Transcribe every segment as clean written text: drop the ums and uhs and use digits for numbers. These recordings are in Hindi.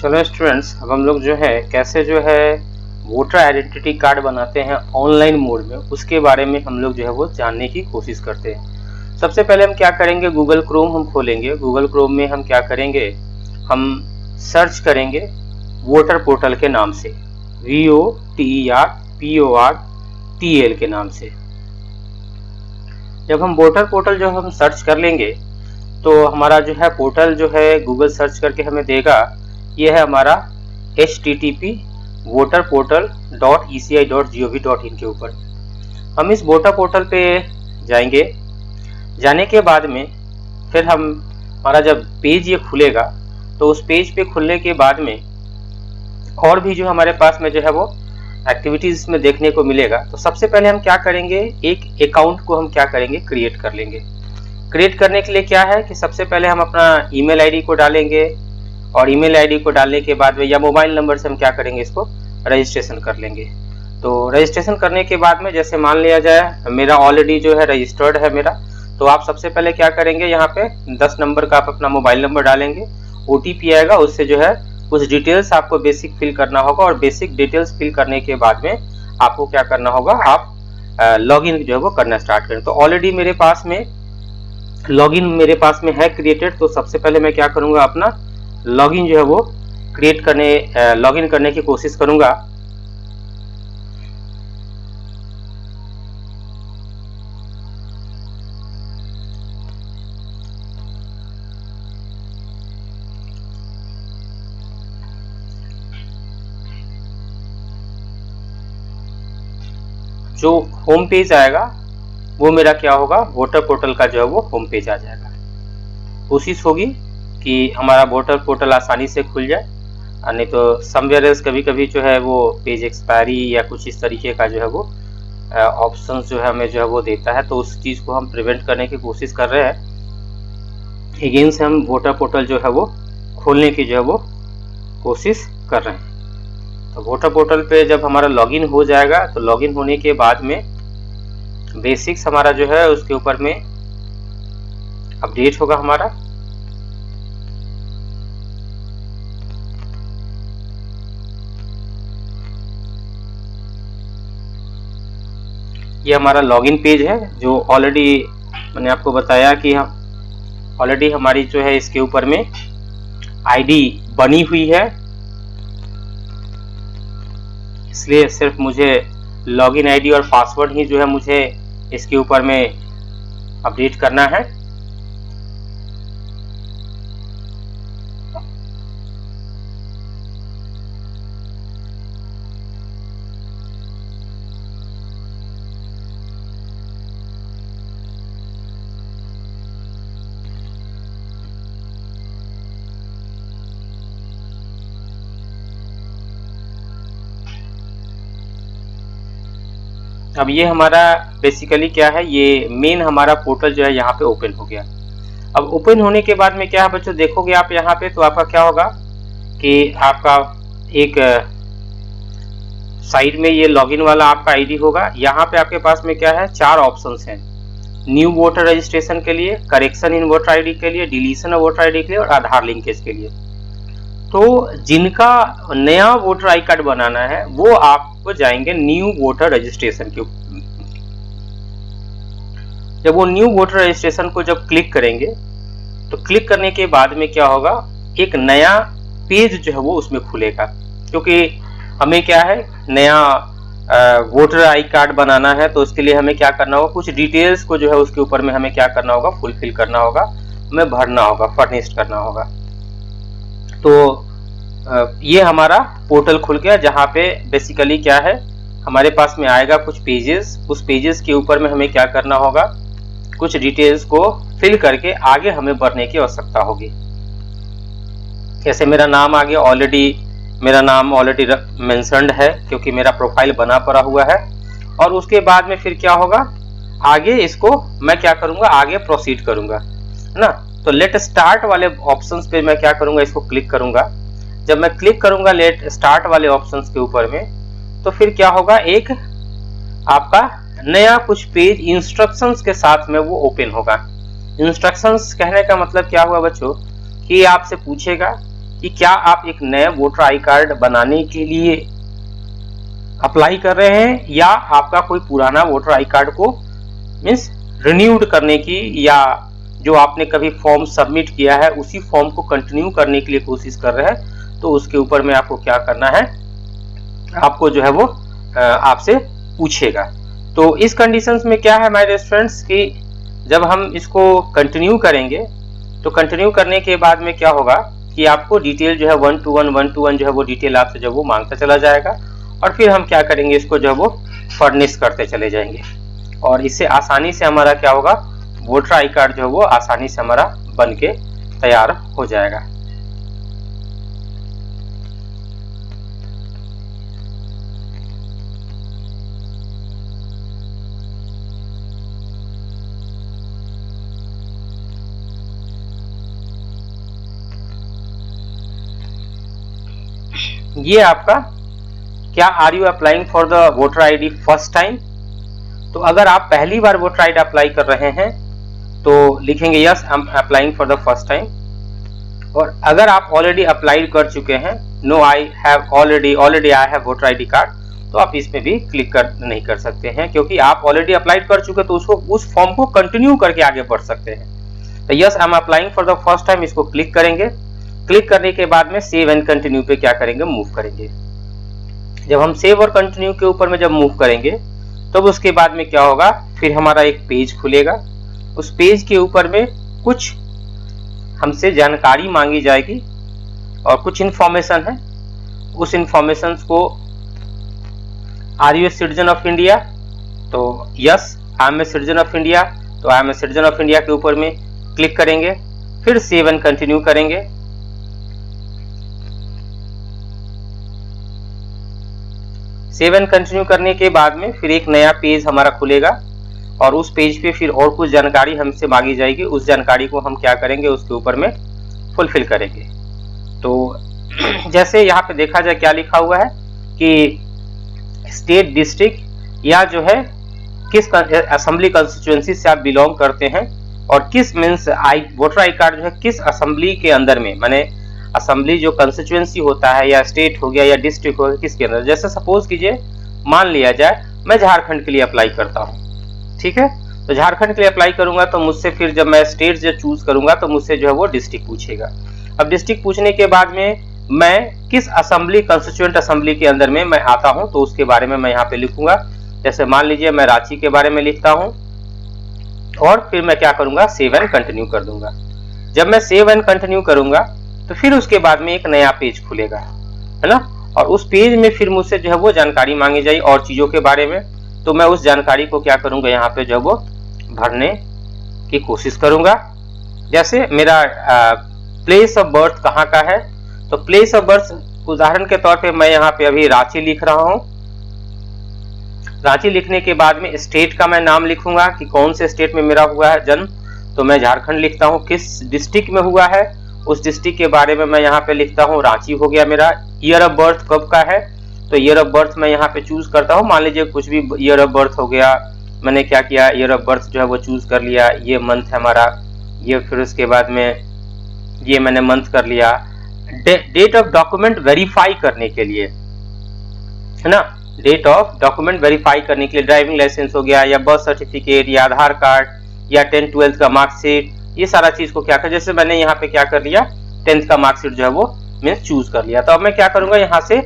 चलो स्टूडेंट्स, अब हम लोग जो है कैसे जो है वोटर आइडेंटिटी कार्ड बनाते हैं ऑनलाइन मोड में, उसके बारे में हम लोग जो है वो जानने की कोशिश करते हैं। सबसे पहले हम क्या करेंगे, गूगल क्रोम हम खोलेंगे। गूगल क्रोम में हम क्या करेंगे, हम सर्च करेंगे वोटर पोर्टल के नाम से, VOTERPORTL के नाम से। जब हम वोटर पोर्टल जो हम सर्च कर लेंगे तो हमारा जो है पोर्टल जो है गूगल सर्च करके हमें देगा, ये है हमारा http voterportal.eci.gov.in के ऊपर। हम इस वोटर पोर्टल पे जाएंगे। जाने के बाद में फिर हमारा जब पेज ये खुलेगा तो उस पेज पे खुलने के बाद में और भी जो हमारे पास में जो है वो एक्टिविटीज में देखने को मिलेगा। तो सबसे पहले हम क्या करेंगे, एक अकाउंट को हम क्या करेंगे, क्रिएट कर लेंगे। क्रिएट करने के लिए क्या है कि सबसे पहले हम अपना ईमेल आईडी को डालेंगे और ईमेल आईडी को डालने के बाद में या मोबाइल नंबर से हम क्या करेंगे, इसको रजिस्ट्रेशन कर लेंगे। तो रजिस्ट्रेशन करने के बाद में जैसे मान लिया जाए मेरा ऑलरेडी जो है रजिस्टर्ड है मेरा, तो आप सबसे पहले क्या करेंगे, यहाँ पे 10 नंबर का आप अपना मोबाइल नंबर डालेंगे। OTP आएगा, उससे जो है कुछ डिटेल्स आपको बेसिक फिल करना होगा और बेसिक डिटेल्स फिल करने के बाद में आपको क्या करना होगा, आप लॉगिन जो है वो करना स्टार्ट करें। तो ऑलरेडी मेरे पास में लॉगिन मेरे पास में है क्रिएटेड। तो सबसे पहले मैं क्या करूंगा, अपना लॉगिन जो है वो लॉगिन करने की कोशिश करूंगा। जो होम पेज आएगा वो मेरा क्या होगा, वोटर पोर्टल का जो है वो होम पेज आ जाएगा। कोशिश होगी कि हमारा वोटर पोर्टल आसानी से खुल जाए, नहीं तो समवेयर एल्स कभी कभी जो है वो पेज एक्सपायरी या कुछ इस तरीके का जो है वो ऑप्शन जो है हमें जो है वो देता है। तो उस चीज़ को हम प्रिवेंट करने की कोशिश कर रहे हैं। अगेन से हम वोटर पोर्टल जो है वो खोलने की जो है वो कोशिश कर रहे हैं। तो वोटर पोर्टल पे जब हमारा लॉगिन हो जाएगा तो लॉगिन होने के बाद में बेसिक्स हमारा जो है उसके ऊपर में अपडेट होगा हमारा। ये हमारा लॉगिन पेज है जो ऑलरेडी मैंने आपको बताया कि हम ऑलरेडी हमारी जो है इसके ऊपर में आईडी बनी हुई है, इसलिए सिर्फ मुझे लॉगिन आईडी और पासवर्ड ही जो है मुझे इसके ऊपर में अपडेट करना है। अब ये हमारा बेसिकली क्या है, ये मेन हमारा पोर्टल जो है यहाँ पे ओपन हो गया। अब ओपन होने के बाद में क्या है बच्चों, देखोगे आप यहाँ पे तो आपका क्या होगा कि आपका एक साइड में ये लॉगिन वाला आपका आईडी होगा। यहाँ पे आपके पास में क्या है, 4 ऑप्शंस हैं। न्यू वोटर रजिस्ट्रेशन के लिए, करेक्शन इन वोटर आईडी के लिए, डिलीशन ऑफ वोटर आईडी के लिए और आधार लिंकेज के लिए। तो जिनका नया वोटर आई कार्ड बनाना है वो आपको जाएंगे न्यू वोटर रजिस्ट्रेशन के ऊपर। जब वो न्यू वोटर रजिस्ट्रेशन को जब क्लिक करेंगे तो क्लिक करने के बाद में क्या होगा, एक नया पेज जो है वो उसमें खुलेगा। क्योंकि हमें क्या है, नया वोटर आई कार्ड बनाना है तो उसके लिए हमें क्या करना होगा, कुछ डिटेल्स को जो है उसके ऊपर में हमें क्या करना होगा, फुलफिल करना होगा, हमें भरना होगा, फर्निश्ड करना होगा। तो ये हमारा पोर्टल खुल गया जहाँ पे बेसिकली क्या है, हमारे पास में आएगा कुछ पेजेस। उस पेजेस के ऊपर में हमें क्या करना होगा, कुछ डिटेल्स को फिल करके आगे हमें बढ़ने की आवश्यकता होगी। जैसे मेरा नाम आगे ऑलरेडी मेरा नाम ऑलरेडी मेंशन्ड है क्योंकि मेरा प्रोफाइल बना पड़ा हुआ है। और उसके बाद में फिर क्या होगा, आगे इसको मैं क्या करूंगा, आगे प्रोसीड करूंगा, है ना। तो लेट स्टार्ट वाले ऑप्शंस पे मैं क्या करूंगा, इसको क्लिक करूंगा। जब मैं क्लिक करूंगा लेट स्टार्ट वाले ऑप्शंस के ऊपर में, तो फिर क्या होगा, एक आपका नया कुछ पेज इंस्ट्रक्शंस के साथ में वो ओपन होगा। इंस्ट्रक्शंस कहने का मतलब क्या हुआ बच्चों, कि आपसे पूछेगा कि क्या आप एक नए वोटर आई कार्ड बनाने के लिए अप्लाई कर रहे हैं या आपका कोई पुराना वोटर आई कार्ड को मीन्स रिन्यूड करने की, या जो आपने कभी फॉर्म सबमिट किया है उसी फॉर्म को कंटिन्यू करने के लिए कोशिश कर रहे हैं। तो उसके ऊपर में आपको क्या करना है, आपको जो है वो आपसे पूछेगा। तो इस कंडीशंस में क्या है हमारे स्टूडेंट्स कि जब हम इसको कंटिन्यू करेंगे तो कंटिन्यू करने के बाद में क्या होगा कि आपको डिटेल जो है 1 to 1 जो है वो डिटेल आपसे जो वो मांगता चला जाएगा, और फिर हम क्या करेंगे, इसको जो है वो फर्निश करते चले जाएंगे, और इससे आसानी से हमारा क्या होगा, वोटर आई कार्ड जो है वो आसानी से हमारा बन के तैयार हो जाएगा। ये आपका क्या, are you applying for the voter ID first time. तो अगर आप पहली बार वोटर आईडी अप्लाई कर रहे हैं तो लिखेंगे yes I am applying for the first time, और अगर आप ऑलरेडी अप्लाई कर चुके हैं, no I have already I have voter ID card, तो आप इसमें भी क्लिक नहीं कर सकते हैं, क्योंकि आप ऑलरेडी अप्लाई कर चुके तो उसको उस फॉर्म को कंटिन्यू करके आगे बढ़ सकते हैं। तो yes I am applying for the first time, इसको क्लिक करेंगे। क्लिक करने के बाद में सेव एंड कंटिन्यू पे क्या करेंगे, मूव करेंगे। जब हम सेव और कंटिन्यू के ऊपर में जब मूव करेंगे तब उसके बाद में क्या होगा, फिर हमारा एक पेज खुलेगा। उस पेज के ऊपर में कुछ हमसे जानकारी मांगी जाएगी और कुछ इंफॉर्मेशन है। उस इंफॉर्मेशन को, are you a citizen of India, तो yes I am a citizen of India, तो I am a citizen of India के ऊपर में क्लिक करेंगे, फिर सेव एंड कंटिन्यू करेंगे। सेव एंड कंटिन्यू करने के बाद में फिर एक नया पेज हमारा खुलेगा, और उस पेज पे फिर और कुछ जानकारी हमसे मांगी जाएगी। उस जानकारी को हम क्या करेंगे, उसके ऊपर में फुलफिल करेंगे। तो जैसे यहाँ पे देखा जाए क्या लिखा हुआ है कि स्टेट, डिस्ट्रिक्ट, या जो है किस असेंबली कंस्टिट्यूएंसी से आप बिलोंग करते हैं, और किस मीन्स वोटर आई कार्ड जो है किस असेंबली के अंदर में, माने असेंबली जो कंस्टिट्यूएंसी होता है, या स्टेट हो गया या डिस्ट्रिक्ट हो गया, किसके अंदर। जैसे सपोज कीजिए, मान लिया जाए मैं झारखंड के लिए अप्लाई करता हूँ, ठीक है। तो झारखंड के लिए अप्लाई करूंगा तो मुझसे फिर जब मैं स्टेट जो चूज करूंगा तो मुझसे जो है वो डिस्ट्रिक्ट पूछेगा। अब डिस्ट्रिक्ट पूछने के बाद में मैं किस असेंबली, कंस्टिट्यूएंट असेंबली के अंदर में मैं आता हूं, तो उसके बारे में मैं यहाँ पे लिखूंगा। जैसे मान लीजिए मैं रांची के बारे में लिखता हूं, और फिर मैं क्या करूंगा, सेव एंड कंटिन्यू कर दूंगा। जब मैं सेव एंड कंटिन्यू करूंगा तो फिर उसके बाद में एक नया पेज खुलेगा, है ना, और उस पेज में फिर मुझसे जो है वो जानकारी मांगी जाए और चीजों के बारे में। तो मैं उस जानकारी को क्या करूंगा, यहाँ पे जो वो भरने की कोशिश करूंगा। जैसे मेरा प्लेस ऑफ बर्थ कहाँ का है, तो प्लेस ऑफ बर्थ उदाहरण के तौर पे मैं यहाँ पे अभी रांची लिख रहा हूँ। रांची लिखने के बाद में स्टेट का मैं नाम लिखूंगा कि कौन से स्टेट में मेरा हुआ है जन्म, तो मैं झारखंड लिखता हूँ। किस डिस्ट्रिक्ट में हुआ है, उस डिस्ट्रिक्ट के बारे में मैं यहाँ पे लिखता हूँ, रांची हो गया मेरा। ईयर ऑफ बर्थ कब का है, तो ईयर ऑफ बर्थ मैं यहाँ पे चूज करता हूँ। मान लीजिए कुछ भी ईयर ऑफ बर्थ हो गया, मैंने क्या किया, ईयर ऑफ बर्थ जो है वो चूज कर लिया, ये मंथ है हमारा, ये फिर उसके बाद में ये मैंने मंथ कर लिया। डेट ऑफ डॉक्यूमेंट वेरीफाई करने के लिए, है ना, डेट ऑफ डॉक्यूमेंट वेरीफाई करने के लिए ड्राइविंग लाइसेंस हो गया, या बर्थ सर्टिफिकेट, या आधार कार्ड, या 10th-12th का मार्कशीट, ये सारा चीज को क्या कर, जैसे मैंने यहाँ पे क्या कर लिया, 10th का मार्कशीट जो है वो मैं चूज कर लिया। तो अब मैं क्या करूंगा, यहाँ से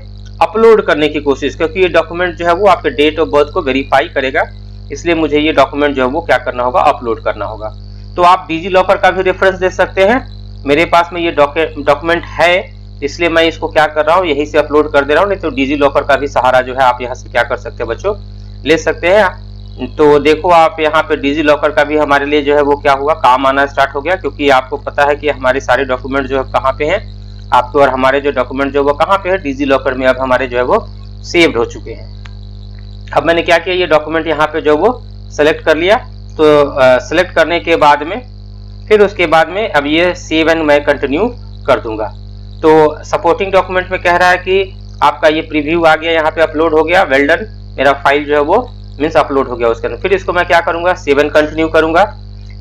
अपलोड करने की कोशिश, क्योंकि ये डॉक्यूमेंट जो है वो आपके डेट ऑफ बर्थ को वेरीफाई करेगा, इसलिए मुझे ये डॉक्यूमेंट जो है वो क्या करना होगा, अपलोड करना होगा। तो आप डिजी लॉकर का भी रेफरेंस दे सकते हैं। मेरे पास में ये डॉक्यूमेंट है, इसलिए मैं इसको क्या कर रहा हूँ, यहीं से अपलोड कर दे रहा हूँ। नहीं तो डिजी लॉकर का भी सहारा जो है आप यहाँ से क्या कर सकते हैं बच्चों, ले सकते हैं। तो देखो आप यहाँ पे डिजी लॉकर का भी हमारे लिए जो है वो क्या हुआ, काम आना स्टार्ट हो गया, क्योंकि आपको पता है कि हमारे सारे डॉक्यूमेंट जो है कहाँ पे हैं, आपके और हमारे जो डॉक्यूमेंट जो वो कहाँ पे है, डिजी लॉकर में अब हमारे जो है वो सेव्ड हो चुके हैं। अब मैंने क्या किया, ये डॉक्यूमेंट यहाँ पे जो वो सेलेक्ट कर लिया। तो सेलेक्ट करने के बाद में फिर उसके बाद में अब ये सेव एंड मैं कंटिन्यू कर दूंगा। तो सपोर्टिंग डॉक्यूमेंट में कह रहा है कि आपका ये प्रीव्यू आ गया, यहाँ पे अपलोड हो गया, वेल डन, मेरा फाइल जो है वो मीन्स अपलोड हो गया उसके अंदर। फिर इसको मैं क्या करूंगा, सेव एंड कंटिन्यू करूंगा।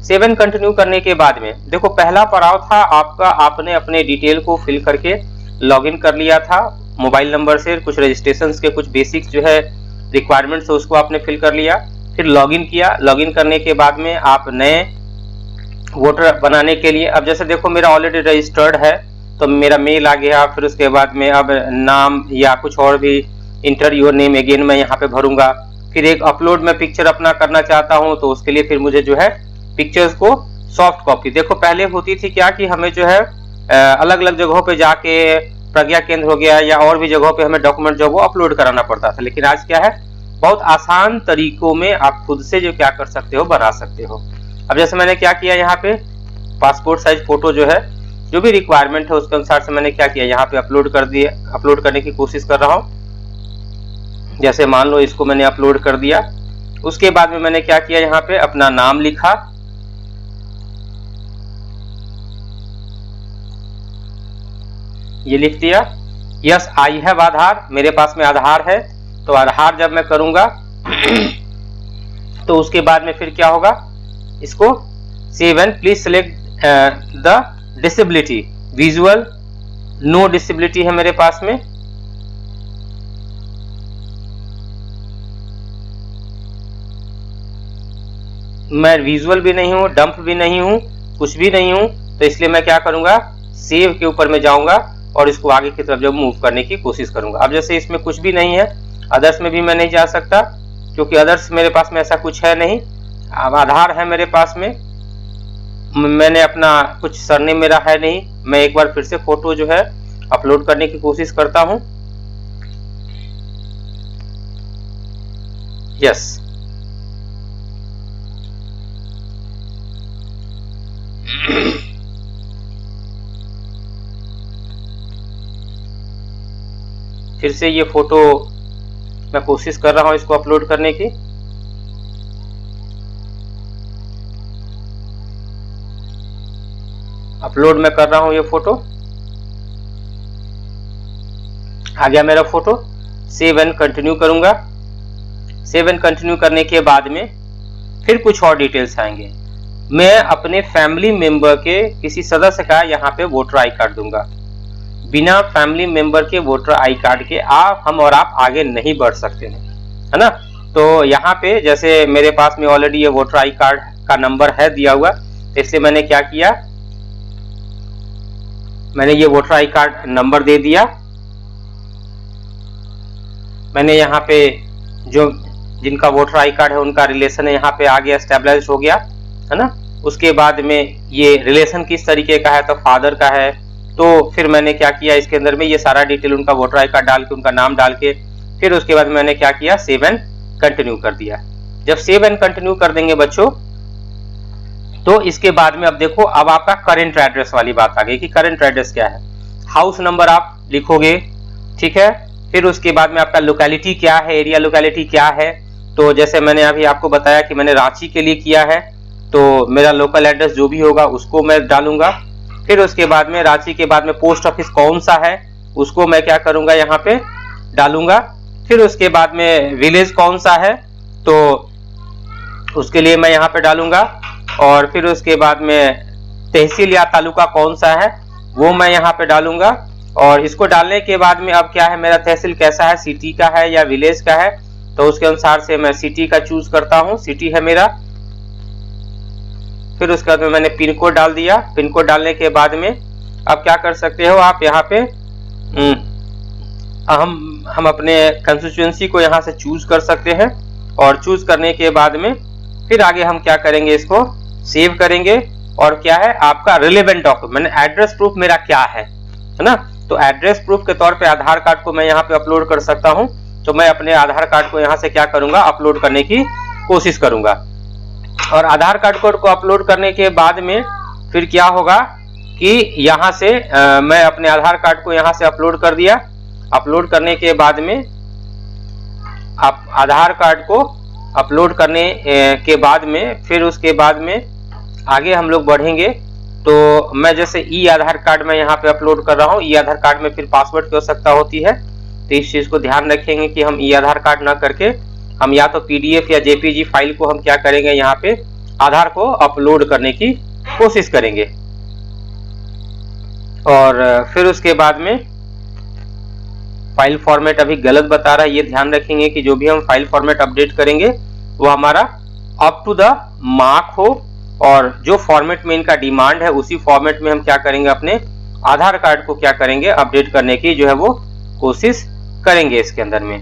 सेव एंड कंटिन्यू करने के बाद में देखो पहला पड़ाव था आपका, आपने अपने डिटेल को फिल करके लॉगिन कर लिया था मोबाइल नंबर से, कुछ रजिस्ट्रेशन के कुछ बेसिक्स जो है रिक्वायरमेंट्स है उसको आपने फिल कर लिया, फिर लॉगिन किया। लॉगिन करने के बाद में आप नए वोटर बनाने के लिए, अब जैसे देखो मेरा ऑलरेडी रजिस्टर्ड है तो मेरा मेल आ गया, फिर उसके बाद में अब नाम या कुछ और भी इंटर योर नेम अगेन मैं यहाँ पे भरूंगा। फिर एक अपलोड में पिक्चर अपना करना चाहता हूँ तो उसके लिए फिर मुझे जो है पिक्चर्स को सॉफ्ट कॉपी, देखो पहले होती थी क्या कि हमें जो है अलग अलग जगहों पे जाके प्रज्ञा केंद्र हो गया या और भी जगहों पे हमें डॉक्यूमेंट जो वो अपलोड कराना पड़ता था, लेकिन आज क्या है बहुत आसान तरीकों में आप खुद से जो क्या कर सकते हो बना सकते हो। अब जैसे मैंने क्या किया यहाँ पे पासपोर्ट साइज फोटो जो है जो भी रिक्वायरमेंट है उसके अनुसार से मैंने क्या किया यहाँ पे अपलोड कर दिया, अपलोड करने की कोशिश कर रहा हूँ। जैसे मान लो इसको मैंने अपलोड कर दिया, उसके बाद में मैंने क्या किया यहाँ पे अपना नाम लिखा, ये लिख दिया, यस आई हैव आधार, मेरे पास में आधार है। तो आधार जब मैं करूंगा तो उसके बाद में फिर क्या होगा, इसको save and please select the disability, visual no disability है मेरे पास में, मैं विजुअल भी नहीं हूं, डंप भी नहीं हूं, कुछ भी नहीं हूं, तो इसलिए मैं क्या करूंगा सेव के ऊपर में जाऊंगा और इसको आगे की तरफ जब मूव करने की कोशिश करूंगा। अब जैसे इसमें कुछ भी नहीं है, अदर्स में भी मैं नहीं जा सकता क्योंकि अदर्स मेरे पास में ऐसा कुछ है नहीं। अब आधार है मेरे पास में, मैंने अपना कुछ सरनेम मेरा है नहीं। मैं एक बार फिर से फोटो जो है अपलोड करने की कोशिश करता हूं, यस फिर से ये फोटो मैं कोशिश कर रहा हूं इसको अपलोड करने की, अपलोड मैं कर रहा हूं ये फोटो, आ गया मेरा फोटो। सेव एंड कंटिन्यू करूंगा, सेव एंड कंटिन्यू करने के बाद में फिर कुछ और डिटेल्स आएंगे। मैं अपने फैमिली मेंबर के किसी सदस्य का यहाँ पे वोटर आई कार्ड दूंगा, बिना फैमिली मेंबर के वोटर आई कार्ड के हम और आप आगे नहीं बढ़ सकते हैं, है ना। तो यहाँ पे जैसे मेरे पास में ऑलरेडी ये वोटर आई कार्ड का नंबर है दिया हुआ, तो इसलिए मैंने क्या किया, मैंने ये वोटर आई कार्ड नंबर दे दिया। मैंने यहाँ पे जो जिनका वोटर आई कार्ड है उनका रिलेशन है यहाँ पे आ गया, एस्टेब्लिश हो गया, है ना। उसके बाद में ये रिलेशन किस तरीके का है, तो फादर का है। तो फिर मैंने क्या किया इसके अंदर में ये सारा डिटेल उनका वोटर आई कार्ड डाल के उनका नाम डाल के फिर उसके बाद मैंने क्या किया सेव एंड कंटिन्यू कर दिया। जब सेव एंड कंटिन्यू कर देंगे बच्चों तो इसके बाद में अब देखो अब आपका करंट एड्रेस वाली बात आ गई कि करंट एड्रेस क्या है। हाउस नंबर आप लिखोगे, ठीक है। फिर उसके बाद में आपका लोकेलिटी क्या है, एरिया लोकेलिटी क्या है। तो जैसे मैंने अभी आपको बताया कि मैंने रांची के लिए किया है तो मेरा लोकल एड्रेस जो भी होगा उसको मैं डालूंगा। फिर उसके बाद में रांची के बाद में पोस्ट ऑफिस कौन सा है उसको मैं क्या करूंगा यहाँ पे डालूंगा। फिर उसके बाद में विलेज कौन सा है तो उसके लिए मैं यहाँ पे डालूंगा। और फिर उसके बाद में तहसील या तालुका कौन सा है वो मैं यहाँ पे डालूंगा। और इसको डालने के बाद में अब क्या है मेरा तहसील कैसा है, सिटी का है या विलेज का है, तो उसके अनुसार से मैं सिटी का चूज करता हूँ, सिटी है मेरा। फिर उसके बाद में मैंने पिन कोड डाल दिया। पिन कोड डालने के बाद में अब क्या कर सकते हो आप यहाँ पे हम अपने कंस्टिट्यूएंसी को यहाँ से चूज कर सकते हैं। और चूज करने के बाद में फिर आगे हम क्या करेंगे, इसको सेव करेंगे। और क्या है आपका रिलेवेंट डॉक्यूमेंट, एड्रेस प्रूफ मेरा क्या है ना। तो एड्रेस प्रूफ के तौर पे आधार कार्ड को मैं यहाँ पे अपलोड कर सकता हूँ। तो मैं अपने आधार कार्ड को यहाँ से क्या करूंगा अपलोड करने की कोशिश करूंगा। और आधार कार्ड को अपलोड करने के बाद में फिर क्या होगा कि यहाँ से मैं अपने आधार कार्ड को यहाँ से अपलोड कर दिया। अपलोड करने के बाद में आप आधार कार्ड को अपलोड करने के बाद में फिर उसके बाद में आगे हम लोग बढ़ेंगे। तो मैं जैसे ई आधार कार्ड में यहाँ पे अपलोड कर रहा हूँ। ई आधार कार्ड में फिर पासवर्ड की आवश्यकता होती है, तो इस चीज को ध्यान रखेंगे कि हम ई आधार कार्ड ना करके हम या तो पीडीएफ या जेपीजी फाइल को हम क्या करेंगे यहाँ पे आधार को अपलोड करने की कोशिश करेंगे। और फिर उसके बाद में फाइल फॉर्मेट अभी गलत बता रहा है, ये ध्यान रखेंगे कि जो भी हम फाइल फॉर्मेट अपडेट करेंगे वो हमारा अप टू द मार्क हो, और जो फॉर्मेट में इनका डिमांड है उसी फॉर्मेट में हम क्या करेंगे, अपने आधार कार्ड को क्या करेंगे, अपडेट करने की जो है वो कोशिश करेंगे इसके अंदर में।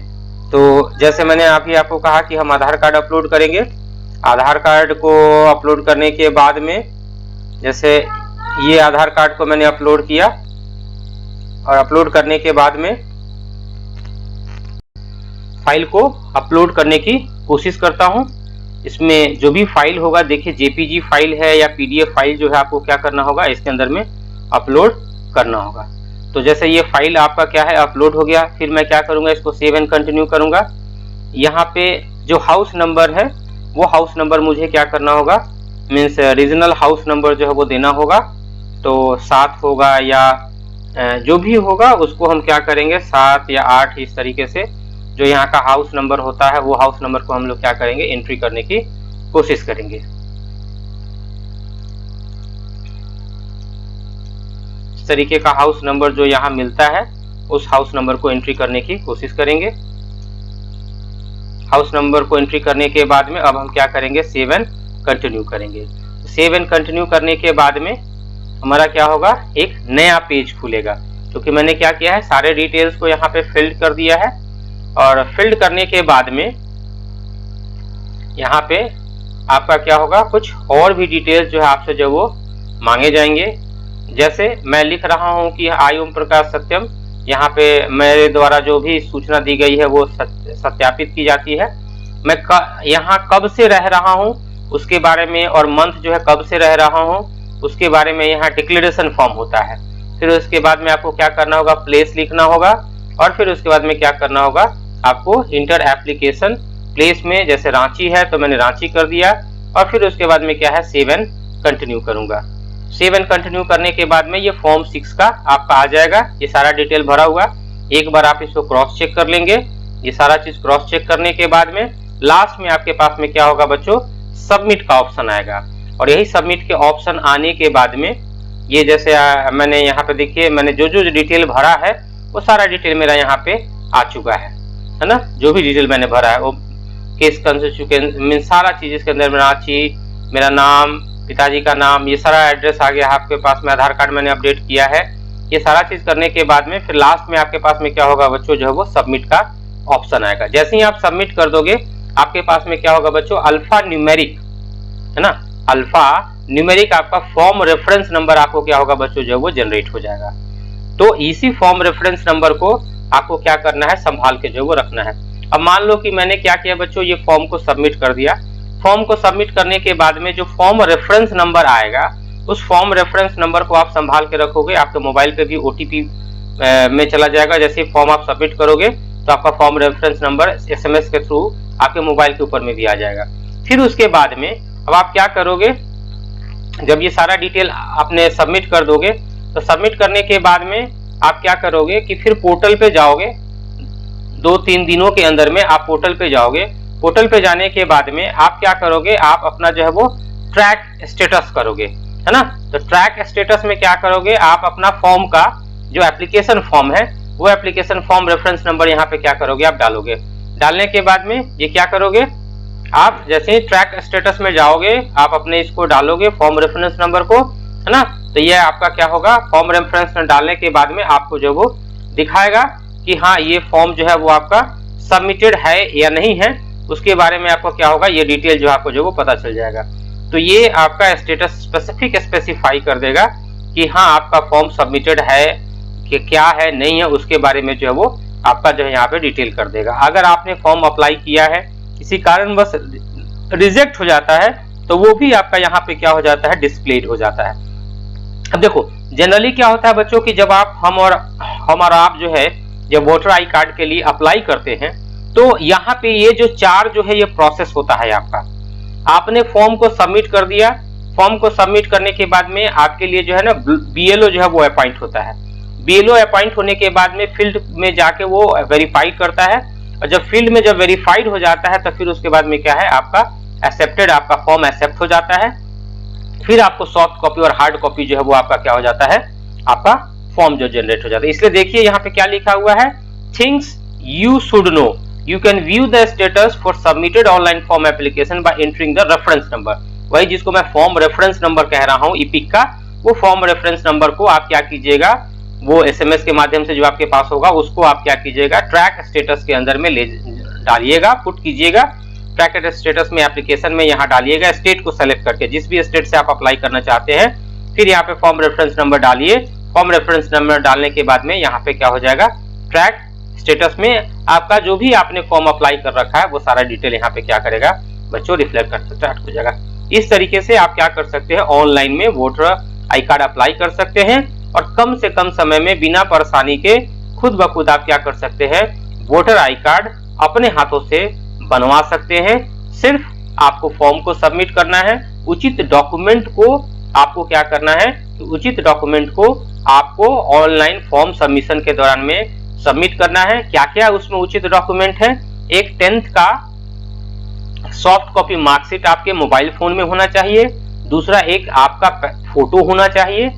तो जैसे मैंने अभी आपको कहा कि हम आधार कार्ड अपलोड करेंगे। आधार कार्ड को अपलोड करने के बाद में, जैसे ये आधार कार्ड को मैंने अपलोड किया, और अपलोड करने के बाद में फाइल को अपलोड करने की कोशिश करता हूं। इसमें जो भी फाइल होगा, देखिए जेपीजी फाइल है या पीडीएफ फाइल, जो है आपको क्या करना होगा, इसके अंदर में अपलोड करना होगा। तो जैसे ये फाइल आपका क्या है, अपलोड हो गया। फिर मैं क्या करूंगा, इसको सेव एंड कंटिन्यू करूंगा। यहाँ पे जो हाउस नंबर है वो हाउस नंबर मुझे क्या करना होगा, मीन्स रीजनल हाउस नंबर जो है वो देना होगा। तो 7 होगा या जो भी होगा उसको हम क्या करेंगे, 7 या 8, इस तरीके से जो यहाँ का हाउस नंबर होता है वो हाउस नंबर को हम लोग क्या करेंगे, एंट्री करने की कोशिश करेंगे। इस तरीके का हाउस नंबर जो यहाँ मिलता है उस हाउस नंबर को एंट्री करने की कोशिश करेंगे। हाउस नंबर को एंट्री करने के बाद में अब हम क्या करेंगे, सेव एंड कंटिन्यू करेंगे। सेव एंड कंटिन्यू करने के बाद में हमारा क्या होगा, एक नया पेज खुलेगा, क्योंकि मैंने क्या किया है, सारे डिटेल्स को यहाँ पे फिल्ड कर दिया है। और फिल्ड करने के बाद में यहाँ पे आपका क्या होगा, कुछ और भी डिटेल्स जो है आपसे जो वो मांगे जाएंगे। जैसे मैं लिख रहा हूँ कि आई ओम प्रकाश सत्यम, यहाँ पे मेरे द्वारा जो भी सूचना दी गई है वो सत्यापित की जाती है। मैं यहाँ कब से रह रहा हूँ उसके बारे में, और मंथ जो है कब से रह रहा हूँ उसके बारे में यहाँ डिक्लेरेशन फॉर्म होता है। फिर उसके बाद में आपको क्या करना होगा, प्लेस लिखना होगा, और फिर उसके बाद में क्या करना होगा, आपको इंटर एप्लीकेशन प्लेस में, जैसे रांची है तो मैंने रांची कर दिया, और फिर उसके बाद में क्या है, सेव एंड कंटिन्यू करूंगा। सेव एंड कंटिन्यू करने के बाद में ये फॉर्म 6 का आपका आ जाएगा, ये सारा डिटेल भरा हुआ। एक बार आप इसको क्रॉस चेक कर लेंगे। ये सारा चीज क्रॉस चेक करने के बाद में लास्ट में आपके पास में क्या होगा बच्चों, सबमिट का ऑप्शन आएगा। और यही सबमिट के ऑप्शन आने के बाद में ये जैसे मैंने यहाँ पे देखिए, मैंने जो जो डिटेल भरा है वो सारा डिटेल मेरा यहाँ पे आ चुका है ना। जो भी डिटेल मैंने भरा है वो केस कंस्टिट्यूएंस मीन सारा चीज इसके अंदर, रांची, मेरा नाम, पिताजी का नाम, ये सारा एड्रेस आ गया आपके पास में। आधार कार्ड मैंने अपडेट किया है। ये सारा चीज करने के बाद में फिर लास्ट में आपके पास में क्या होगा बच्चों, जो है वो सबमिट का ऑप्शन आएगा। जैसे ही आप सबमिट कर दोगे आपके पास में क्या होगा बच्चों, अल्फा न्यूमेरिक है ना, अल्फा न्यूमेरिक आपका फॉर्म रेफरेंस नंबर आपको क्या होगा बच्चों, जो है वो जनरेट हो जाएगा। तो इसी फॉर्म रेफरेंस नंबर को आपको क्या करना है, संभाल के जो वो रखना है। अब मान लो कि मैंने क्या किया बच्चों, ये फॉर्म को सबमिट कर दिया। फॉर्म को सबमिट करने के बाद में जो फॉर्म रेफरेंस नंबर आएगा उस फॉर्म रेफरेंस नंबर को आप संभाल के रखोगे। आपके मोबाइल पे भी ओटीपी में चला जाएगा। जैसे ही फॉर्म आप सबमिट करोगे तो आपका फॉर्म रेफरेंस नंबर एसएमएस के थ्रू आपके मोबाइल के ऊपर में भी आ जाएगा। फिर उसके बाद में अब आप क्या करोगे, जब ये सारा डिटेल आपने सबमिट कर दोगे तो सबमिट करने के बाद में आप क्या करोगे कि फिर पोर्टल पे जाओगे। 2-3 दिनों के अंदर में आप पोर्टल पे जाओगे। पोर्टल पे जाने के बाद में आप क्या करोगे, आप अपना जो है वो ट्रैक स्टेटस करोगे, है ना। तो ट्रैक स्टेटस में क्या करोगे, आप अपना फॉर्म का जो एप्लीकेशन फॉर्म है वो एप्लीकेशन फॉर्म रेफरेंस नंबर यहाँ पे क्या करोगे, आप डालोगे। डालने के बाद में ये क्या करोगे, आप जैसे ही ट्रैक स्टेटस में जाओगे आप अपने इसको डालोगे फॉर्म रेफरेंस नंबर को, है ना। तो ये आपका क्या होगा, फॉर्म रेफरेंस डालने के बाद में आपको जो वो दिखाएगा कि हाँ ये फॉर्म जो है वो आपका सबमिटेड है या नहीं है। उसके बारे में आपको क्या होगा, ये डिटेल जो आपको जो वो पता चल जाएगा। तो ये आपका स्टेटस स्पेसिफाई कर देगा कि हाँ आपका फॉर्म सबमिटेड है कि क्या है नहीं है, उसके बारे में जो है वो आपका जो है यहाँ पे डिटेल कर देगा। अगर आपने फॉर्म अप्लाई किया है किसी कारणवश रिजेक्ट हो जाता है तो वो भी आपका यहाँ पे क्या हो जाता है, डिस्प्लेड हो जाता है। अब देखो जनरली क्या होता है बच्चों कि जब आप हम और आप जो है जब वोटर आई कार्ड के लिए अप्लाई करते हैं तो यहाँ पे ये जो 4 जो है ये प्रोसेस होता है आपका। आपने फॉर्म को सबमिट कर दिया। फॉर्म को सबमिट करने के बाद में आपके लिए जो है ना बीएलओ जो है वो अपॉइंट होता है। बीएलओ अपॉइंट होने के बाद में फील्ड में जाके वो वेरीफाई करता है, और जब फील्ड में जब वेरीफाइड हो जाता है तो फिर उसके बाद में क्या है, आपका एक्सेप्टेड, आपका फॉर्म एक्सेप्ट हो जाता है। फिर आपको सॉफ्ट कॉपी और हार्ड कॉपी जो है वो आपका क्या हो जाता है, आपका फॉर्म जो जनरेट हो जाता है। इसलिए देखिए यहाँ पे क्या लिखा हुआ है, things you should know. You can view the status for submitted online form application by entering the reference number. वही जिसको मैं फॉर्म रेफरेंस नंबर कह रहा हूँ इपिक का, वो फॉर्म रेफरेंस नंबर को आप क्या कीजिएगा, वो एसएमएस के माध्यम से जो आपके पास होगा उसको आप क्या कीजिएगा, ट्रैक स्टेटस के अंदर में ले डालिएगा, पुट कीजिएगा। ट्रैक स्टेटस में एप्लीकेशन में यहाँ डालिएगा, स्टेट को सेलेक्ट करके जिस भी स्टेट से आप अप्लाई करना चाहते हैं, फिर यहाँ पे फॉर्म रेफरेंस नंबर डालिए। फॉर्म रेफरेंस नंबर डालने के बाद में यहाँ पे क्या हो जाएगा, ट्रैक स्टेटस में आपका जो भी आपने फॉर्म अप्लाई कर रखा है वो सारा डिटेल यहाँ पे क्या करेगा बच्चों, रिफ्लेक्ट करना स्टार्ट हो जाएगा। इस तरीके से आप क्या कर सकते हैं, ऑनलाइन में वोटर आई कार्ड अप्लाई कर सकते हैं और कम से कम समय में बिना परेशानी के खुद ब खुद आप क्या कर सकते हैं, वोटर आई कार्ड अपने हाथों से बनवा सकते हैं। सिर्फ आपको फॉर्म को सबमिट करना है, उचित डॉक्यूमेंट को आपको क्या करना है, उचित डॉक्यूमेंट को आपको ऑनलाइन फॉर्म सबमिशन के दौरान में सबमिट करना है। क्या क्या उसमें उचित डॉक्यूमेंट है, एक 10th का सॉफ्ट कॉपी मार्कशीट आपके मोबाइल फोन में होना चाहिए, दूसरा एक आपका फोटो होना चाहिए,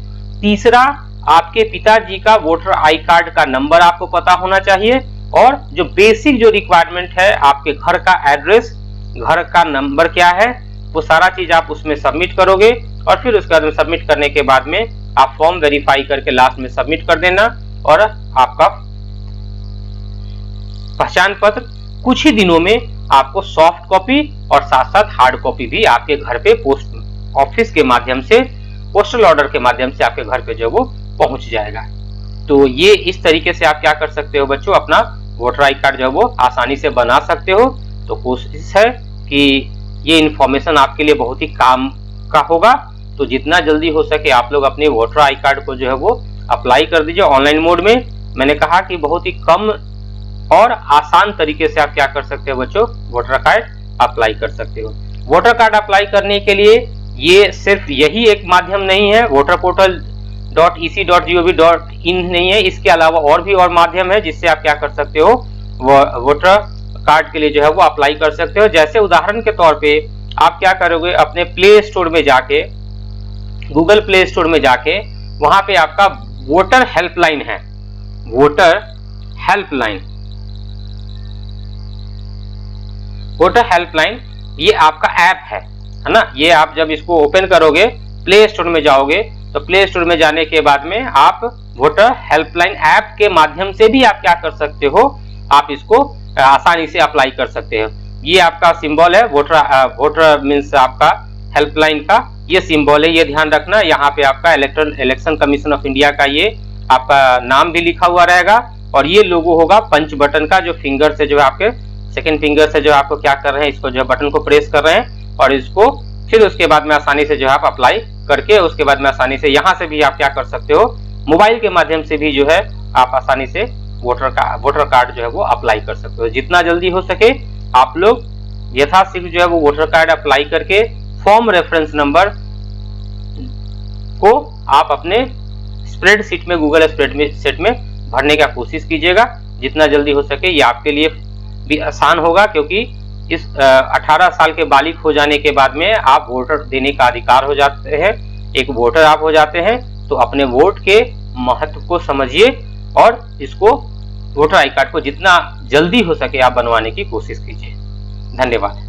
तीसरा आपके पिताजी का वोटर आई कार्ड का नंबर आपको पता होना चाहिए, और जो बेसिक जो रिक्वायरमेंट है आपके घर का एड्रेस, घर का नंबर क्या है, वो सारा चीज आप उसमें सबमिट करोगे। और फिर उसके बाद सबमिट करने के बाद में आप फॉर्म वेरीफाई करके लास्ट में सबमिट कर देना और आपका पहचान पत्र कुछ ही दिनों में आपको सॉफ्ट कॉपी और साथ साथ हार्ड कॉपी भी आपके घर पे पोस्ट ऑफिस के माध्यम से, पोस्टल ऑर्डर के माध्यम से आपके घर पे जो वो पहुंच जाएगा। तो ये इस तरीके से आप क्या कर सकते हो बच्चों, अपना वोटर आई कार्ड जो वो आसानी से बना सकते हो। तो कोशिश है कि ये इंफॉर्मेशन आपके लिए बहुत ही काम का होगा। तो जितना जल्दी हो सके आप लोग अपने वोटर आई कार्ड को जो है वो अप्लाई कर दीजिए ऑनलाइन मोड में। मैंने कहा कि बहुत ही कम और आसान तरीके से आप क्या कर सकते हो बच्चों, वोटर कार्ड अप्लाई कर सकते हो। वोटर कार्ड अप्लाई करने के लिए ये सिर्फ यही एक माध्यम नहीं है, वोटर पोर्टल .ec.gov.in नहीं है, इसके अलावा और भी और माध्यम है जिससे आप क्या कर सकते हो, वोटर कार्ड के लिए जो है वो अप्लाई कर सकते हो। जैसे उदाहरण के तौर पे आप क्या करोगे, अपने प्ले स्टोर में जाके, गूगल प्ले स्टोर में जाके वहां पे आपका वोटर हेल्पलाइन है, वोटर हेल्पलाइन, वोटर हेल्पलाइन ये आपका ऐप है ना। ये आप जब इसको ओपन करोगे, प्ले स्टोर में जाओगे, तो प्ले स्टोर में जाने के बाद में आप वोटर हेल्पलाइन ऐप के माध्यम से भी आप क्या कर सकते हो, आप इसको आसानी से अप्लाई कर सकते हो। ये आपका सिंबल है वोटर मीन्स आपका हेल्पलाइन का ये सिंबल है, ये ध्यान रखना। यहाँ पे आपका इलेक्शन कमीशन ऑफ इंडिया का ये आपका नाम भी लिखा हुआ रहेगा और ये लोगो होगा पंच बटन का, जो फिंगर से जो है आपके सेकंड फिंगर से जो आपको क्या कर रहे हैं, इसको जो बटन को प्रेस कर रहे हैं और इसको फिर उसके बाद में आसानी से जो है आप अप्लाई करके उसके बाद में आसानी से यहाँ से भी आप क्या कर सकते हो, मोबाइल के माध्यम से भी जो है आप आसानी से वोटर कार्ड जो है वो अप्लाई कर सकते हो। जितना जल्दी हो सके आप लोग यथाशीघ्र जो है वो वोटर कार्ड अप्लाई करके फॉर्म रेफरेंस नंबर को आप अपने स्प्रेडशीट में, गूगल स्प्रेडशीट में भरने का कोशिश कीजिएगा। जितना जल्दी हो सके ये आपके लिए भी आसान होगा, क्योंकि इस 18 साल के बालिग हो जाने के बाद में आप वोटर देने का अधिकार हो जाते हैं, एक वोटर आप हो जाते हैं। तो अपने वोट के महत्व को समझिए और इसको वोटर आई कार्ड को जितना जल्दी हो सके आप बनवाने की कोशिश कीजिए। धन्यवाद।